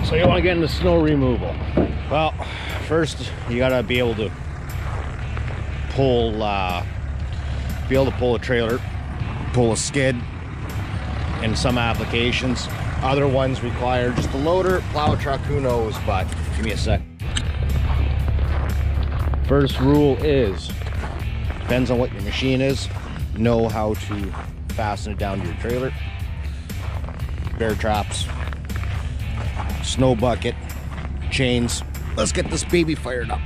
So you want to get into snow removal. Well, first you gotta be able to pull, a trailer, pull a skid. In some applications, other ones require just a loader, plow truck, who knows, but give me a sec. First rule is, depends on what your machine is, know how to fasten it down to your trailer. Bear traps, snow bucket, chains. Let's get this baby fired up.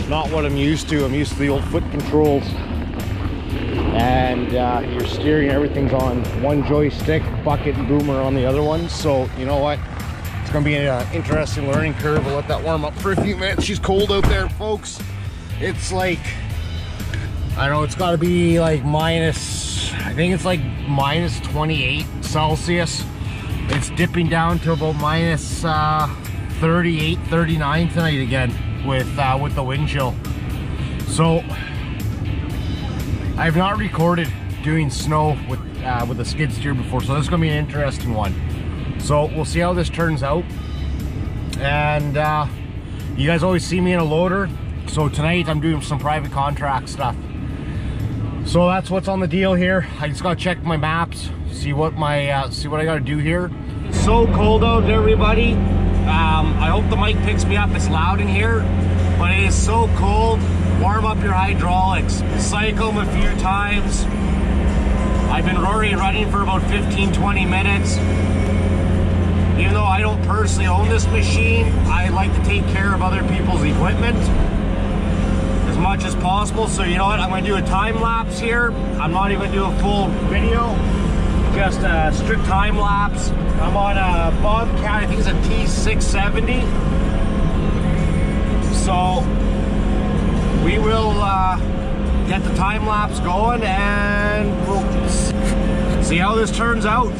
Not what I'm used to. I'm used to the old foot controls, and you're steering, everything's on one joystick, bucket and boomer on the other one. So you know what, it's gonna be an interesting learning curve. We'll let that warm up for a few minutes. She's cold out there, folks. It's like, I don't know, it's got to be like minus, I think it's like minus 28 Celsius. It's dipping down to about minus 38, 39 tonight again with the wind chill. So I've not recorded doing snow with a skid steer before, so this is gonna be an interesting one. So we'll see how this turns out. And you guys always see me in a loader, so tonight I'm doing some private contract stuff. So that's what's on the deal here. I just gotta check my maps, see what I gotta do here. So cold out, everybody. I hope the mic picks me up. It's loud in here, but it is so cold. Warm up your hydraulics. Cycle them a few times. I've been already running for about 15-20 minutes. Even though I don't personally own this machine, I like to take care of other people's equipment as much as possible. So you know what, I'm going to do a time lapse here. I'm not even going to do a full video, just a strict time lapse. I'm on a Bobcat, I think it's a T670. So we will get the time lapse going and we'll see how this turns out.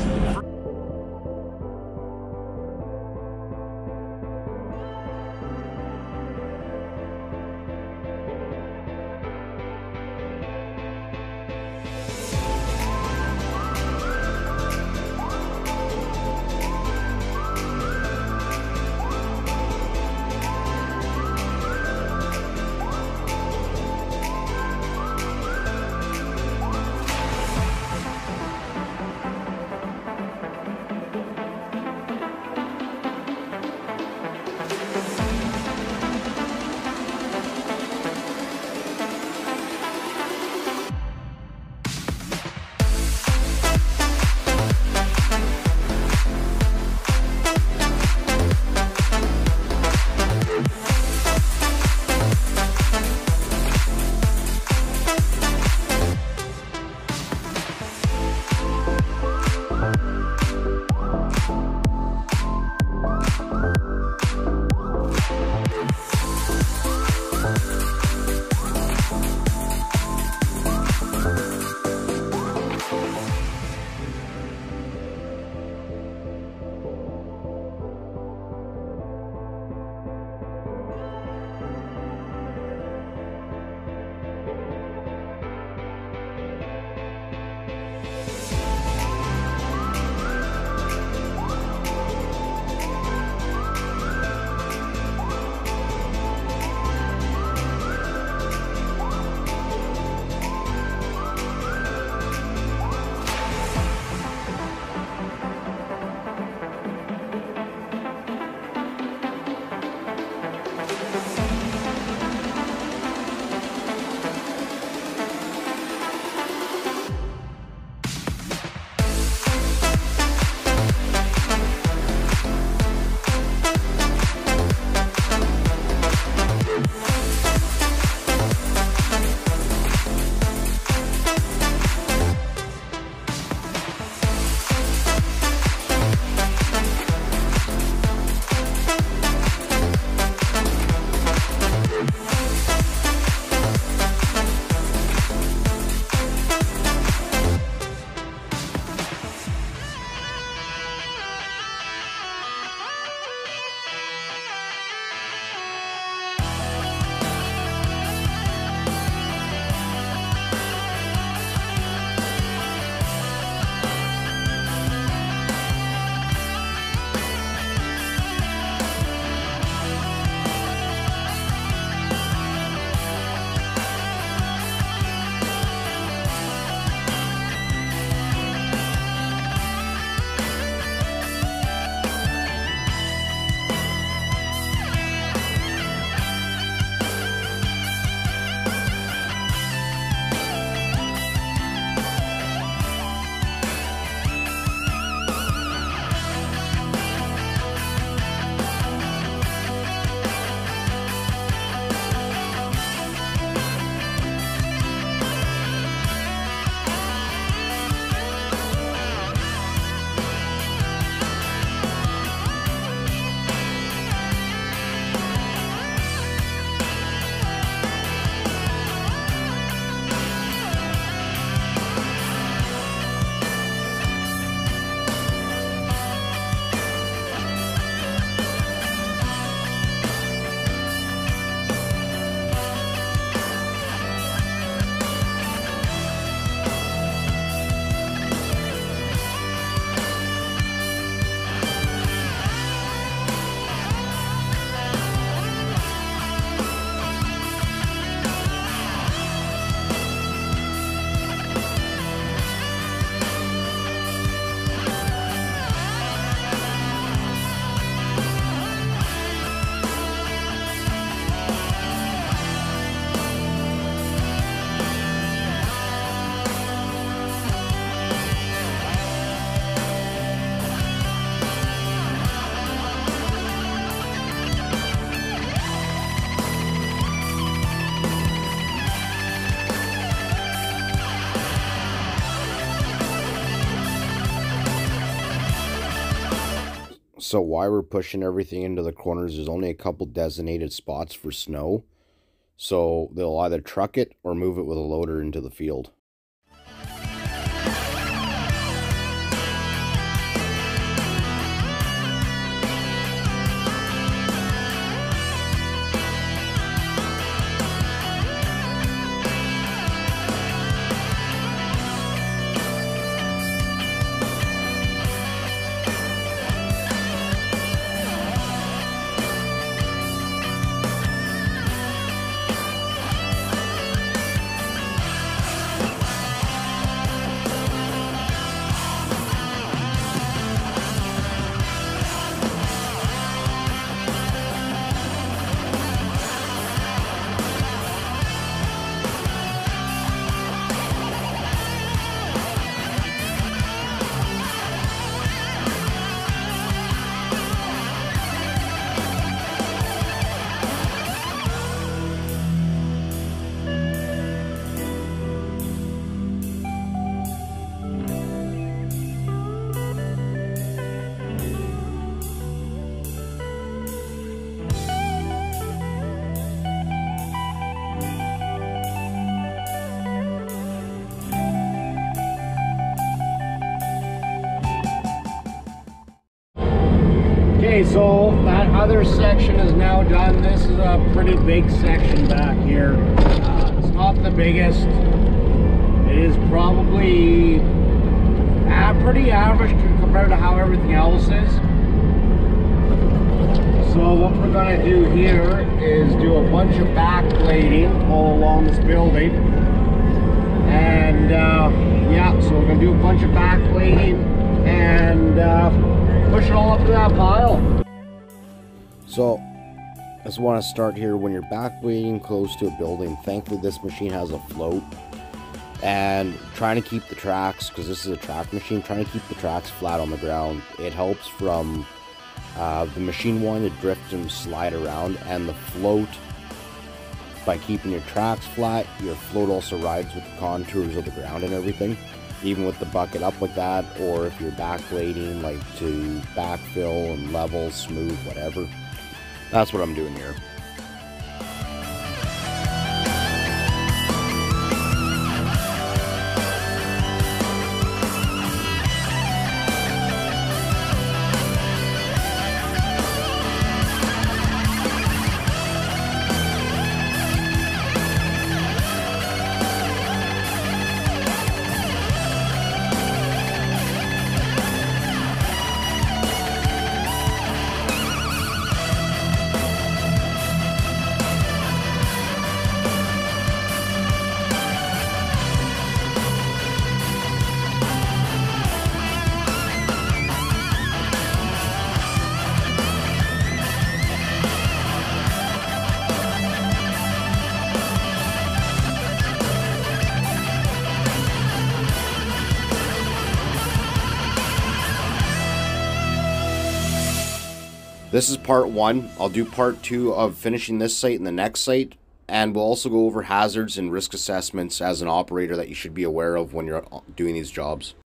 So why we're pushing everything into the corners, there's only a couple designated spots for snow. So they'll either truck it or move it with a loader into the field. Okay, so that other section is now done. This is a pretty big section back here. It's not the biggest. It is probably pretty average compared to how everything else is. So what we're going to do here is do a bunch of backblading all along this building. And yeah, so we're going to do a bunch of backblading and push it all up to that pile. So I just want to start here. When you're backblading close to a building, thankfully this machine has a float, and trying to keep the tracks, because this is a track machine, trying to keep the tracks flat on the ground. It helps from the machine wanting to drift and slide around, and the float, by keeping your tracks flat, your float also rides with the contours of the ground and everything, even with the bucket up like that, or if you're backblading like to backfill and level, smooth, whatever. That's what I'm doing here. This is part 1. I'll do part 2 of finishing this site and the next site, and we'll also go over hazards and risk assessments as an operator that you should be aware of when you're doing these jobs.